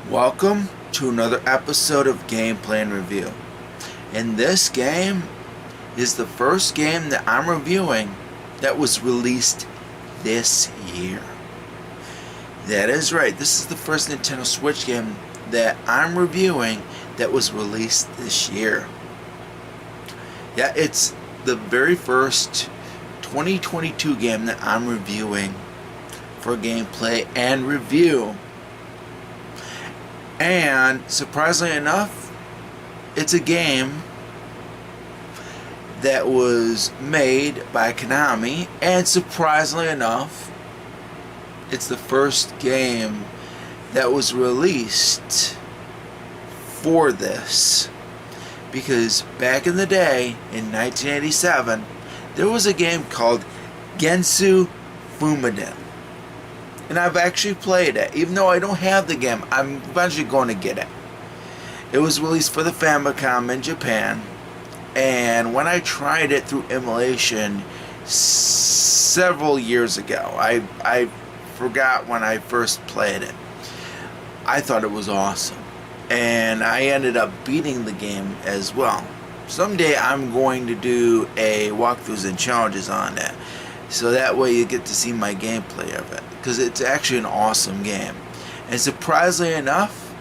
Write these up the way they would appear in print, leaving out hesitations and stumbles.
Welcome to another episode of Gameplay and Review. And this game is the first game that I'm reviewing that was released this year. That is right, this is the first Nintendo Switch game that I'm reviewing that was released this year. Yeah, it's the very first 2022 game that I'm reviewing for gameplay and review. And surprisingly enough, it's a game that was made by Konami, and surprisingly enough, it's the first game that was released for this. Because back in the day, in 1987, there was a game called GetsuFumaDen. And I've actually played it. Even though I don't have the game, I'm eventually going to get it. It was released for the Famicom in Japan. And when I tried it through emulation several years ago, I forgot when I first played it. I thought it was awesome. And I ended up beating the game as well. Someday I'm going to do a walkthroughs and challenges on it. So that way you get to see my gameplay of it. Because it's actually an awesome game. And surprisingly enough,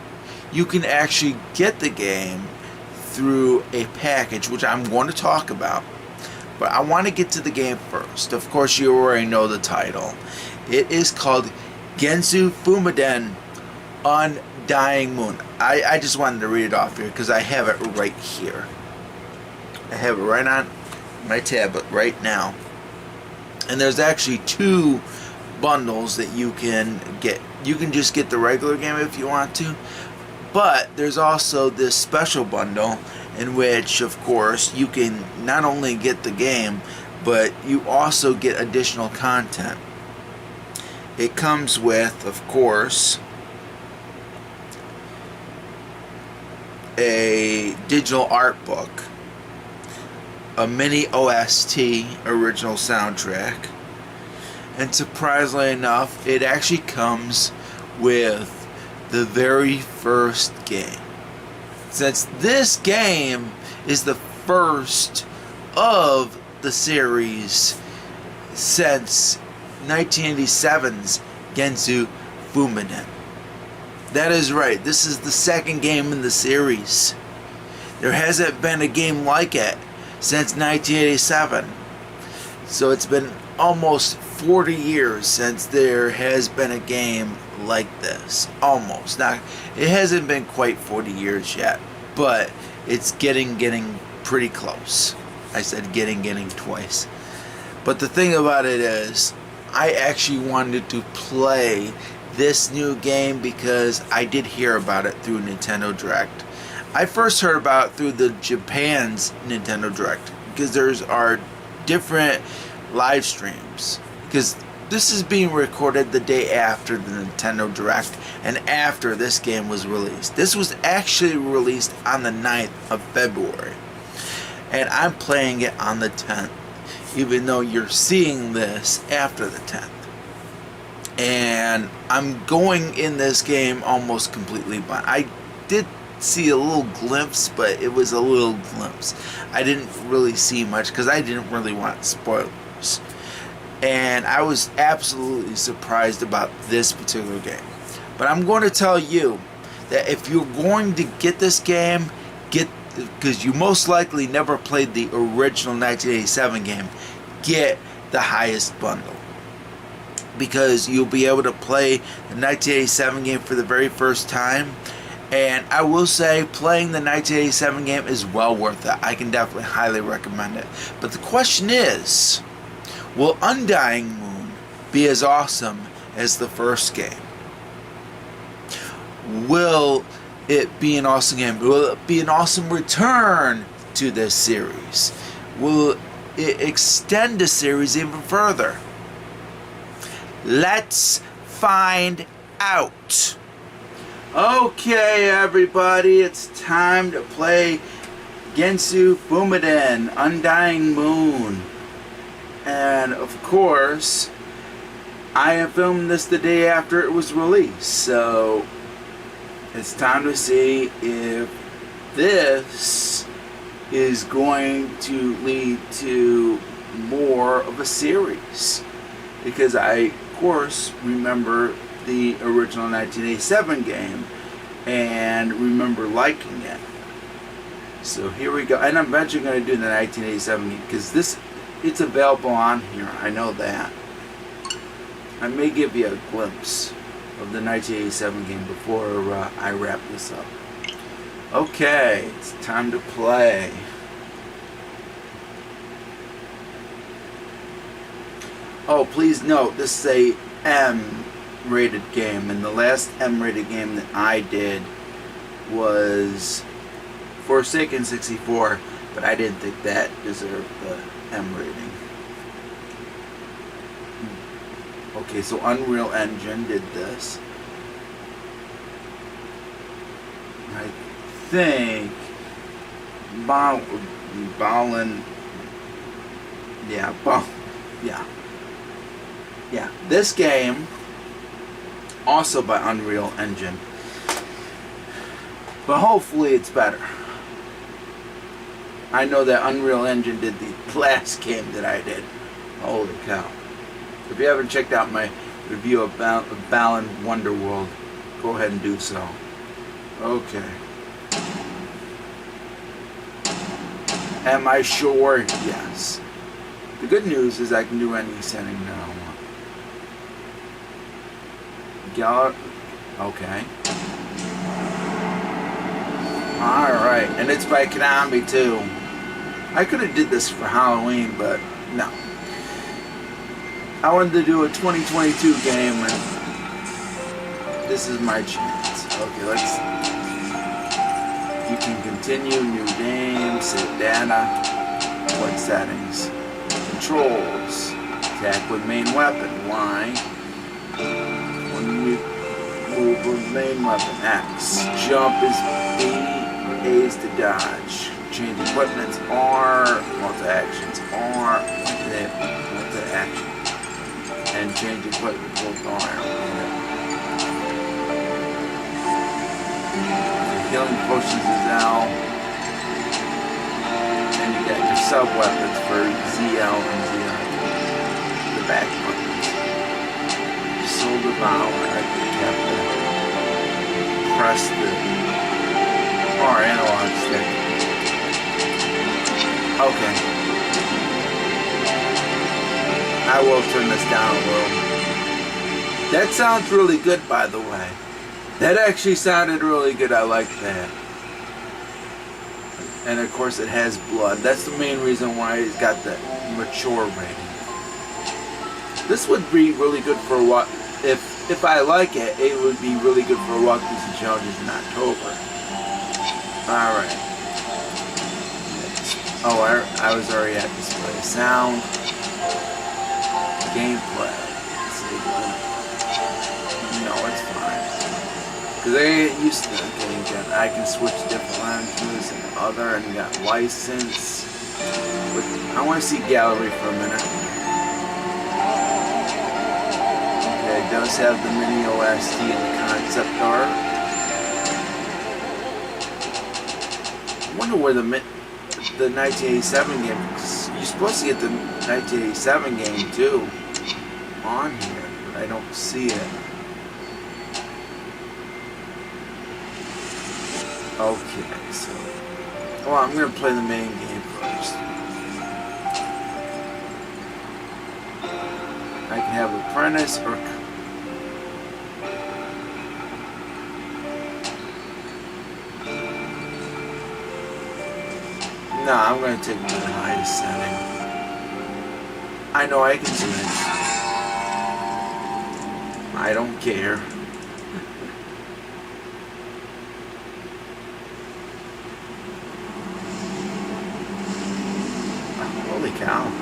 you can actually get the game through a package, which I'm going to talk about. But I want to get to the game first. Of course, you already know the title. It is called GetsuFumaDen Undying Moon. I just wanted to read it off here because I have it right here. I have it right on my tablet right now. And there's actually two bundles that you can get. You can just get the regular game if you want to, but there's also this special bundle in which, of course, you can not only get the game, but you also get additional content. It comes with, of course, a digital art book, a mini OST, original soundtrack, and surprisingly enough, it actually comes with the very first game. Since this game is the first of the series since 1987's GetsuFumaDen. That is right, this is the second game in the series. There hasn't been a game like it since 1987. So it's been almost 40 years since there has been a game like this. Almost. Now, it hasn't been quite 40 years yet, but it's getting pretty close. I said getting twice. But the thing about it is, I actually wanted to play this new game because I did hear about it through Nintendo Direct. I first heard about it through the Japan's Nintendo Direct because there's are different live streams, because this is being recorded the day after the Nintendo Direct and after this game was released. This was actually released on the 9th of February, and I'm playing it on the 10th, even though you're seeing this after the 10th. And I'm going in this game almost completely blind. I did see a little glimpse, but it was a little glimpse. I didn't really see much because I didn't really want spoilers. and I was absolutely surprised about this particular game. But I'm going to tell you that if you're going to get this game, because you most likely never played the original 1987 game, get the highest bundle. Because you'll be able to play the 1987 game for the very first time. And I will say, playing the 1987 game is well worth it. I can definitely highly recommend it. But the question is, will Undying Moon be as awesome as the first game? Will it be an awesome game? Will it be an awesome return to this series? Will it extend the series even further? Let's find out. Okay, everybody, it's time to play GetsuFumaDen, Undying Moon. And of course, I have filmed this the day after it was released, so it's time to see if this is going to lead to more of a series. Because I, of course, remember the original 1987 game and remember liking it. So here we go. And I'm eventually going to do the 1987 game because it's available on here. I know that. I may give you a glimpse of the 1987 game before I wrap this up. Okay, it's time to play. Oh, please note, this is a M-rated game, and the last M-rated game that I did was Forsaken 64, but I didn't think that deserved the M rating. Okay, so Unreal Engine did this. I think Yeah, this game, also by Unreal Engine, but hopefully it's better. I know that Unreal Engine did the last game that I did. Holy cow. If you haven't checked out my review of Balan Wonderworld, go ahead and do so. Okay. Am I sure? Yes. The good news is I can do any setting now. Okay. Alright, and it's by Konami too. I could have did this for Halloween, but no. I wanted to do a 2022 game, and this is my chance. Okay, let's. You can continue, new game, save data, what settings, controls, attack with main weapon, Y. Move with main weapon, X. Jump is B, A is to dodge. Change equipment's R, multi-actions R, multi-action. And change equipment both R. Healing potions is L. And you got your sub-weapons for ZL and ZL. The back buttons. Soul Devour, I think you have to press the R analog stick. Okay. I will turn this down a little. That sounds really good, by the way. That actually sounded really good. I like that. And of course it has blood. That's the main reason why it's got the mature rating. This would be really good for what if I like it, it would be really good for walkthroughs and challenges in October. Alright. Oh, I was already at display. Sound. Gameplay. No, it's fine. Because I ain't used to getting that. I can switch different languages and other, and got license. But I want to see gallery for a minute. Okay, it does have the mini OST and the concept art. I wonder where the 1987 game. You're supposed to get the 1987 game too. on here, but I don't see it. Okay, so... Well, I'm going to play the main game first. I can have Apprentice or... No, I'm going to take the highest setting. I know I can switch. I don't care. Holy cow.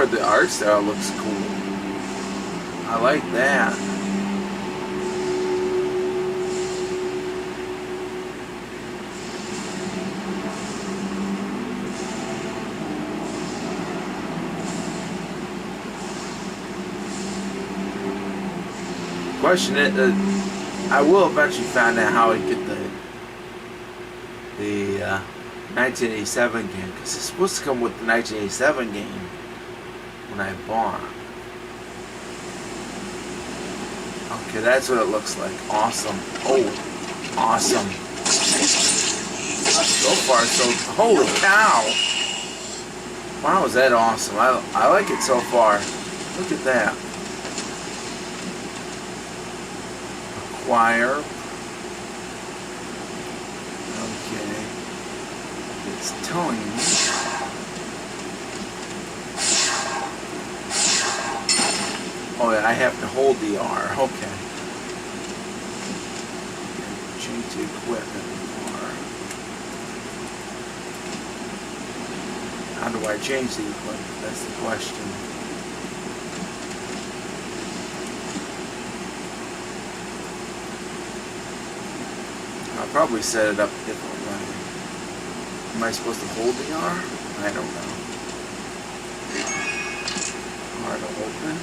The art style looks cool. I like that. Question is, I will eventually find out how I get the 1987 game, because it's supposed to come with the 1987 game. When I bought. Okay, that's what it looks like. Awesome. Oh, awesome. So far, so... Holy cow! Wow, is that awesome. I like it so far. Look at that. Acquire. Okay. It's telling me... Oh, yeah, I have to hold the R. Okay. Change the equipment R. How do I change the equipment? That's the question. I'll probably set it up a different way. Am I supposed to hold the R? I don't know. R to open.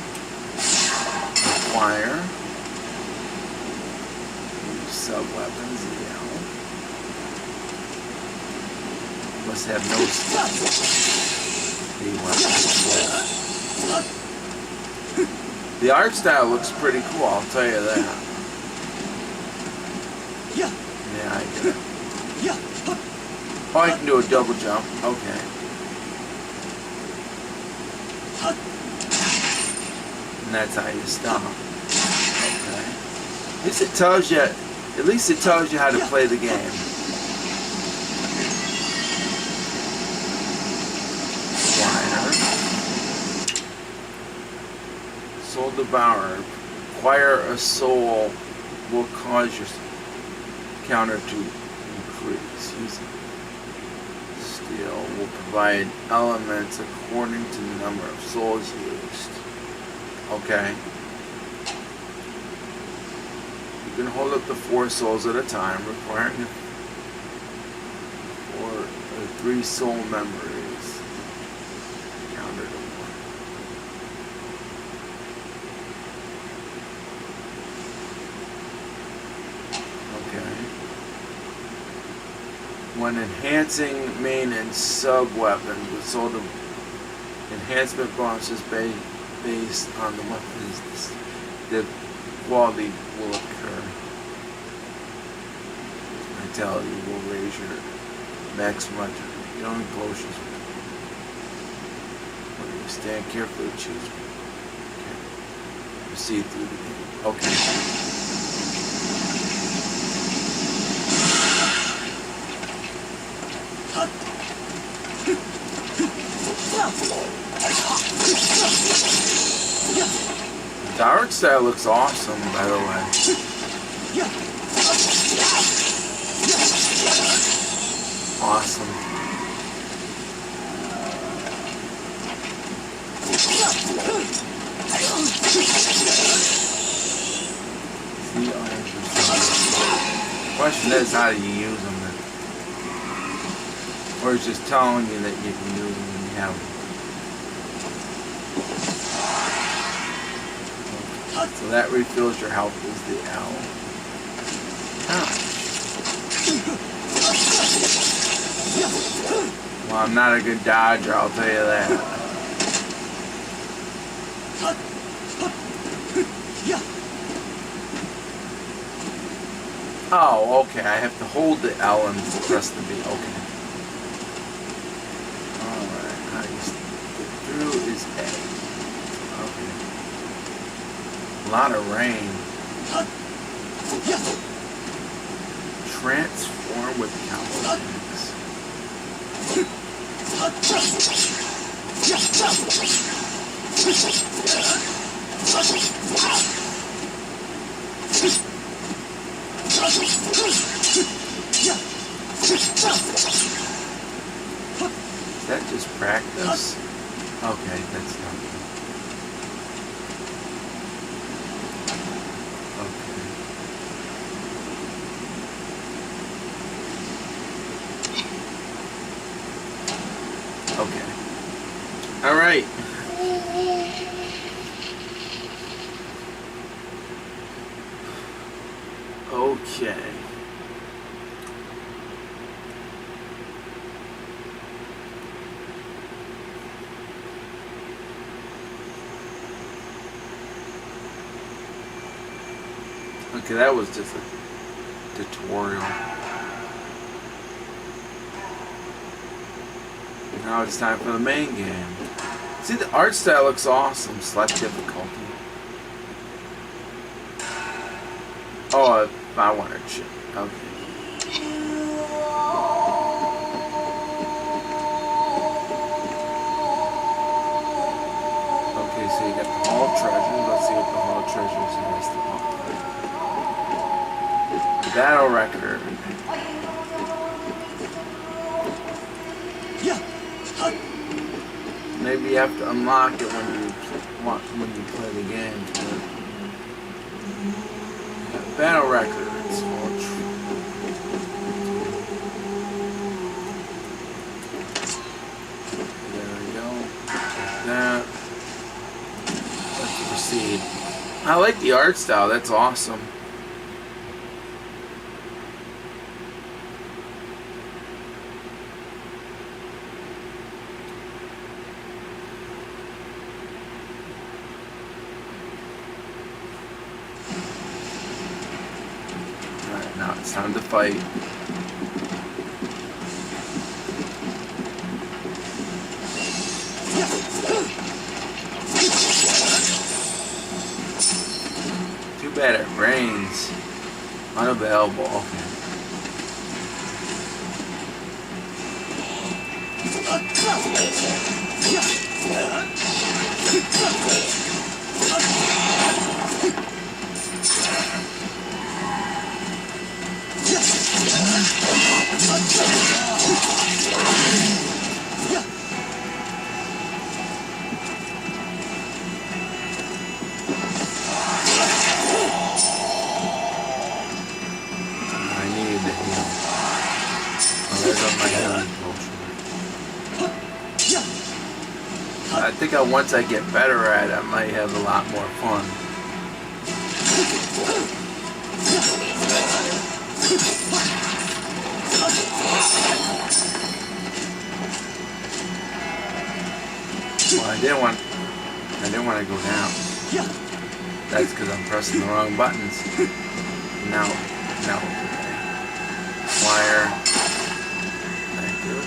Acquire. Sub-weapons, yeah. Must have no weapons. The art style looks pretty cool, I'll tell you that. Yeah, I get it. Oh, I can do a double jump. Okay. And that's how you stop. Okay. At least it tells you how to play the game. Acquire. Soul Devourer. Acquire a soul will cause your counter to increase. Using steel will provide elements according to the number of souls used. Okay. You can hold up to 4 souls at a time, requiring 3 soul memories. Counter to 1. Okay. When enhancing main and sub weapons with soul enhancement bonuses based on the weapons, the quality will occur. Vitality will raise your maximum healing potions. Stand carefully, choose. Okay. Proceed through the game. Okay. The art style looks awesome, by the way. Awesome. The question is, how do you use them? Or it's just telling you that you can use them when you have them. So that refills your health as the L. Ouch. Well, I'm not a good dodger, I'll tell you that. Oh, okay. I have to hold the L and press the B. Okay. Alright. How you get through is A. Okay. A lot of rain. Transform with combo attacks. Is that just practice? Okay, that's not good. Okay. Okay. Alright. Okay. Okay, that was just a tutorial. Now it's time for the main game. See, the art style looks awesome. Select difficulty. Oh, I wanted shit. Okay. Okay, so you got the Hall of Treasures. Let's see what the Hall of Treasures has to offer. Battle record. Maybe you have to unlock it when you play the game. Battle records. There we go. Like that. Let's proceed. I like the art style. That's awesome. Now it's time to fight. Too bad it rains. Unavailable. Okay. I think once I get better at it, I might have a lot more fun. Well, I didn't want to go down. That's because I'm pressing the wrong buttons. No. Wire. Thank you.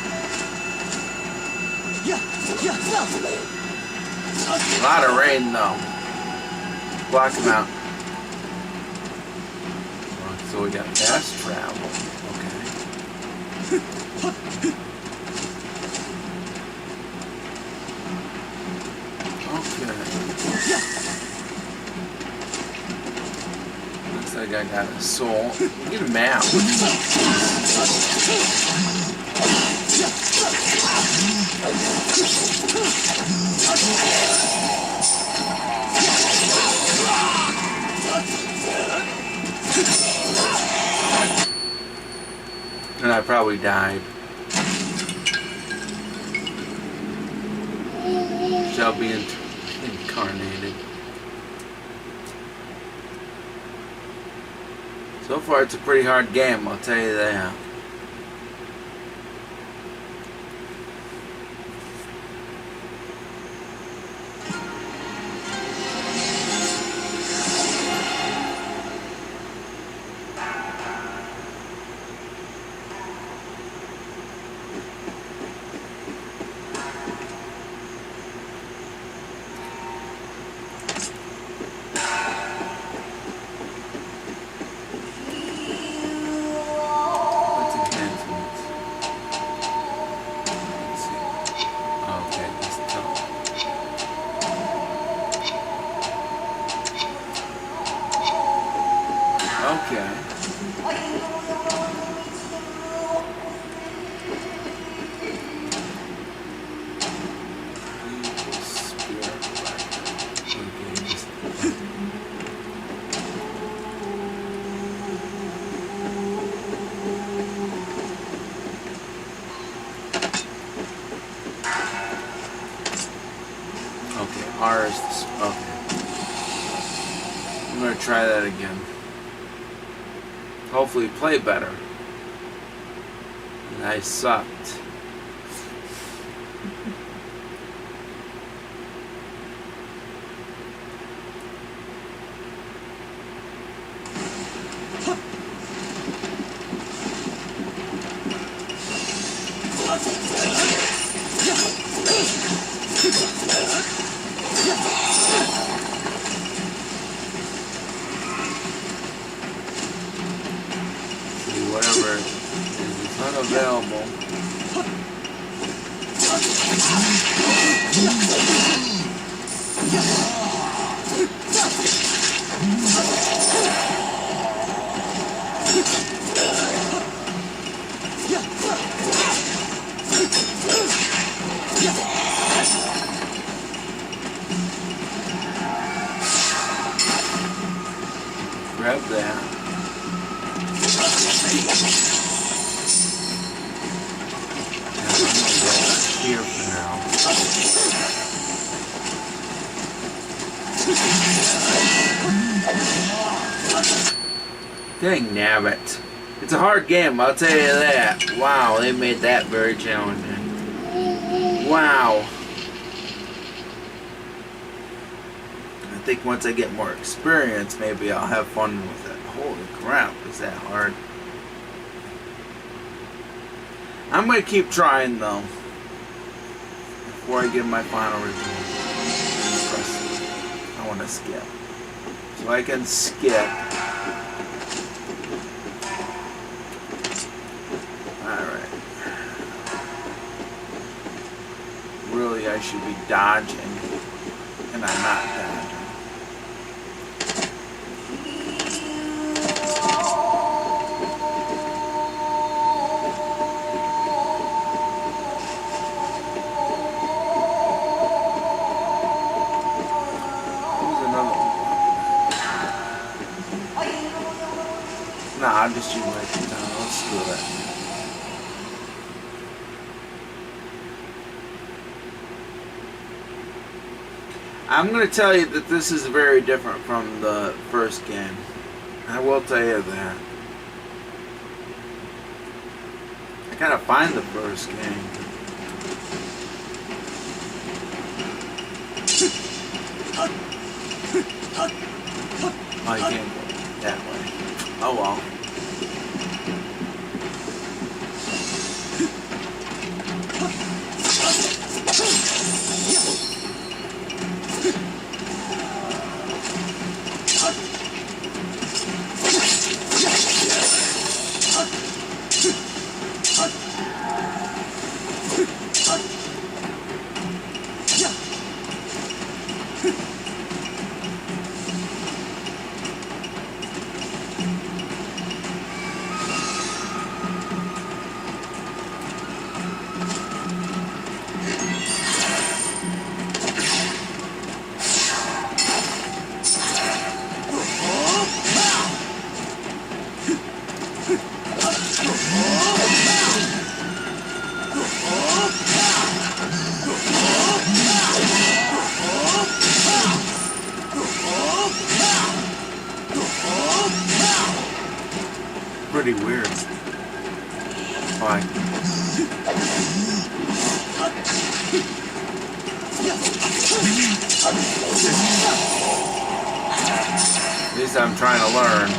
A lot of rain though. Block them out. So we got fast travel. Okay. Looks like I got a soul. Get a map. And I probably died. Shall be incarnated. So far, it's a pretty hard game, I'll tell you that. Okay. I'm gonna try that again. Hopefully play better. And I sucked. Whatever is unavailable. Grab that. Here for now. Dang nabbit. It's a hard game, I'll tell you that. Wow, they made that very challenging. Wow. I think once I get more experience, maybe I'll have fun with it. Holy crap, is that hard? I'm going to keep trying though, before I give my final review. I want to skip. So I can skip. Alright. Really, I should be dodging, and I'm not dodging. Nah, I'm just using my katana. Let's do that. I'm going to tell you that this is very different from the first game. I will tell you that. I gotta find the first game. Oh, you can't go that way. Oh well. pretty weird. Fine. At least I'm trying to learn.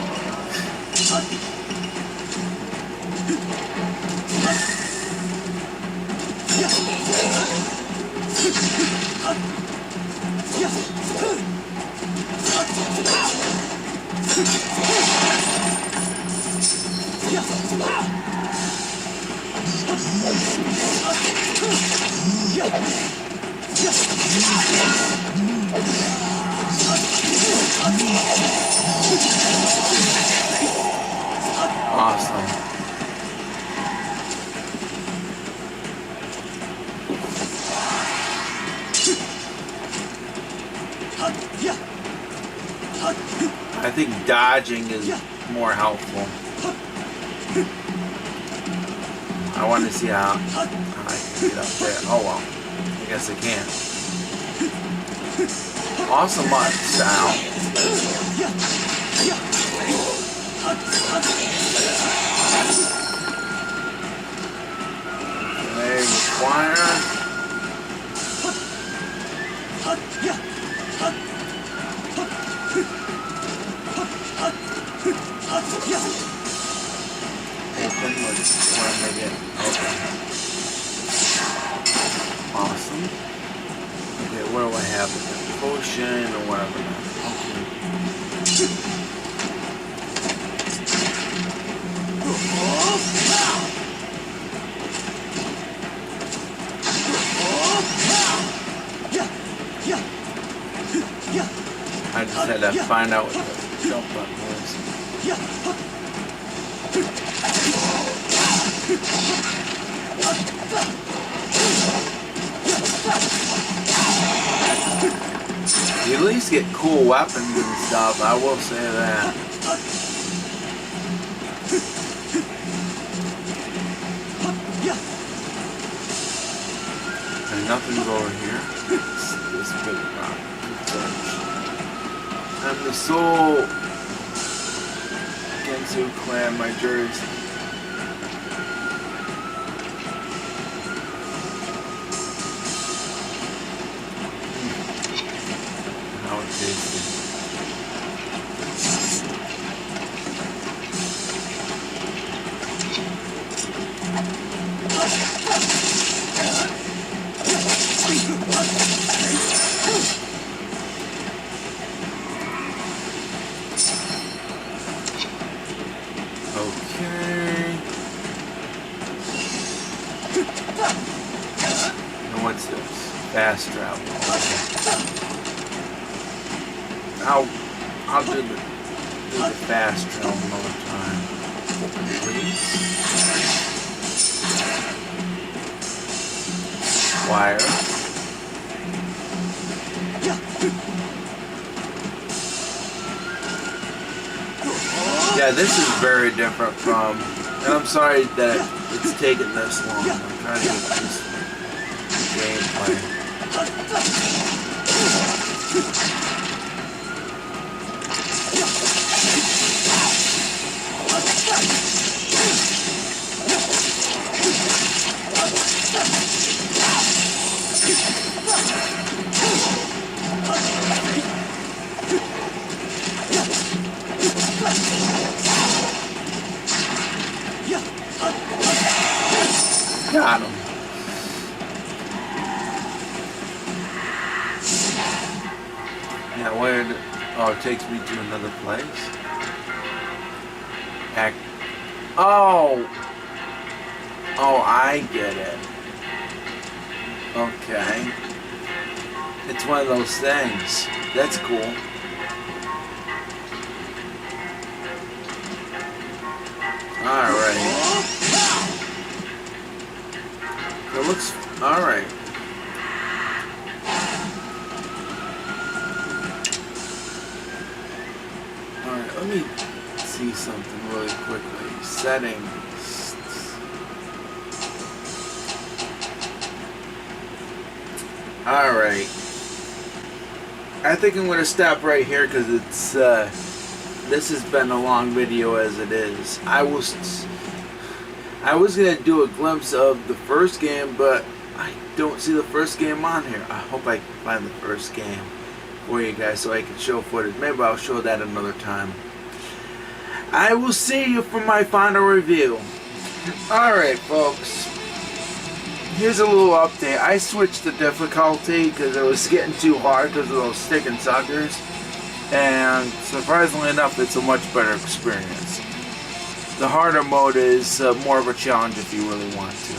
Awesome. I think dodging is more helpful. I want to see how I can get up there. Oh well, I guess I can. Awesome art style. They require. Open was where am I getting? Okay. Awesome. Okay, what do I have? A potion or whatever. I just had to find out what the jump button was. You at least get cool weapons and stuff, I will say that. And nothing's over here. This big rock. I'm the sole Gensu clan, my jersey. How it tastes. Okay. And what's this? Fast travel. Okay. I'll do the fast travel another time. Please. Wire. Yeah, this is very different from, and I'm sorry that it's taken this long. I'm trying to get this gameplay. Got him. Yeah, where? Oh, it takes me to another place. Oh, I get it. Okay, it's one of those things. That's cool. All right. It looks alright. Alright, let me see something really quickly. Settings. Alright. I think I'm going to stop right here because it's this has been a long video as it is. I was gonna do a glimpse of the first game, but I don't see the first game on here. I hope I can find the first game for you guys so I can show footage. Maybe I'll show that another time. I will see you for my final review. Alright folks, here's a little update. I switched the difficulty because it was getting too hard because of those sticking suckers, and surprisingly enough it's a much better experience. The harder mode is more of a challenge if you really want to.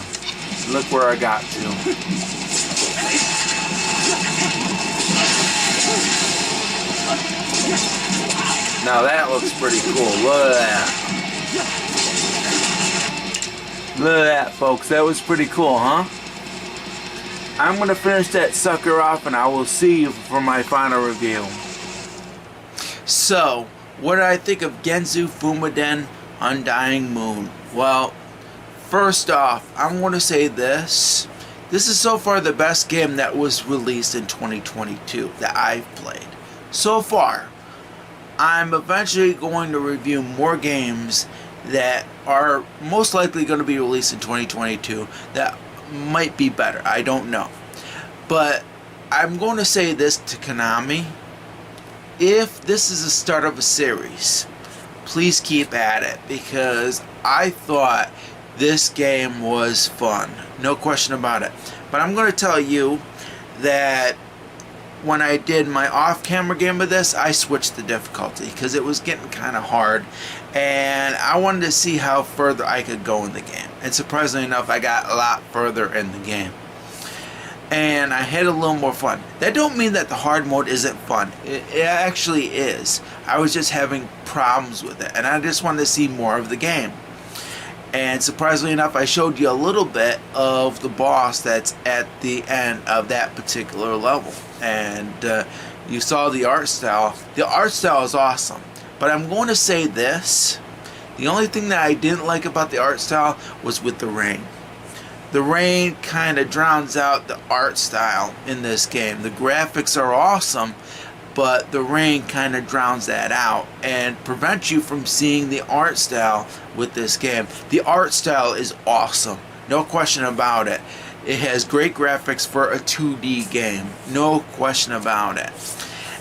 Look where I got to. Now that looks pretty cool. Look at that. Look at that, folks. That was pretty cool, huh? I'm going to finish that sucker off and I will see you for my final review. So, what did I think of GetsuFumaDen Undying Moon? Well, first off, I'm going to say this. This is so far the best game that was released in 2022 that I've played. So far. I'm eventually going to review more games that are most likely going to be released in 2022 that might be better. I don't know. But I'm going to say this to Konami. If this is the start of a series, please keep at it, because I thought this game was fun. No question about it. But I'm going to tell you that when I did my off-camera game of this, I switched the difficulty because it was getting kind of hard, and I wanted to see how further I could go in the game. And surprisingly enough, I got a lot further in the game, and I had a little more fun. That don't mean that the hard mode isn't fun. It actually is. I was just having problems with it, and I just wanted to see more of the game. And surprisingly enough, I showed you a little bit of the boss that's at the end of that particular level. And you saw the art style. The art style is awesome. But I'm going to say this. The only thing that I didn't like about the art style was with the rain. The rain kind of drowns out the art style in this game. The graphics are awesome, but the rain kind of drowns that out and prevents you from seeing the art style with this game. The art style is awesome, no question about it. It has great graphics for a 2D game, no question about it.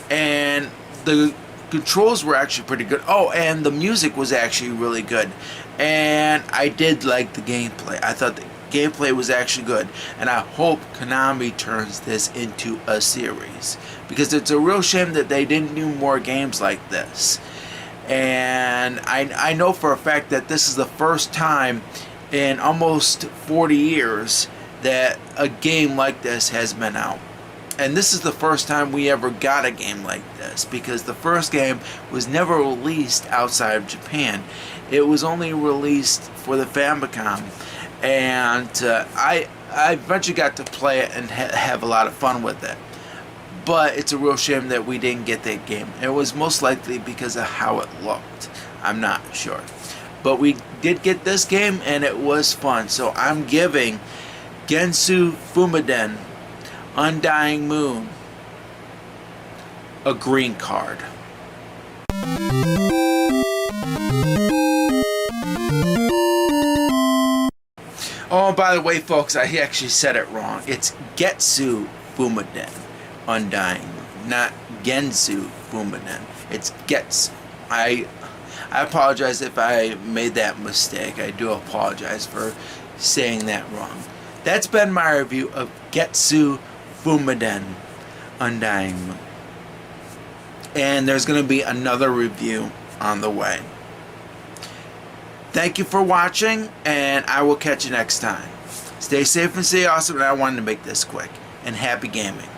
And the controls were actually pretty good. Oh, and the music was actually really good. And I did like the gameplay. I thought the gameplay was actually good, and I hope Konami turns this into a series, because it's a real shame that they didn't do more games like this. And I know for a fact that this is the first time in almost 40 years that a game like this has been out. And this is the first time we ever got a game like this, because the first game was never released outside of Japan. It was only released for the Famicom. And I eventually got to play it and have a lot of fun with it. But it's a real shame that we didn't get that game. It was most likely because of how it looked. I'm not sure. But we did get this game, and it was fun. So I'm giving GetsuFumaDen Undying Moon a green card. Oh, by the way, folks, I actually said it wrong. It's GetsuFumaDen Undying Moon, not GetsuFumaDen. It's Getsu. I apologize if I made that mistake. I do apologize for saying that wrong. That's been my review of GetsuFumaDen Undying Moon. And there's going to be another review on the way. Thank you for watching, and I will catch you next time. Stay safe and stay awesome, and I wanted to make this quick. And happy gaming.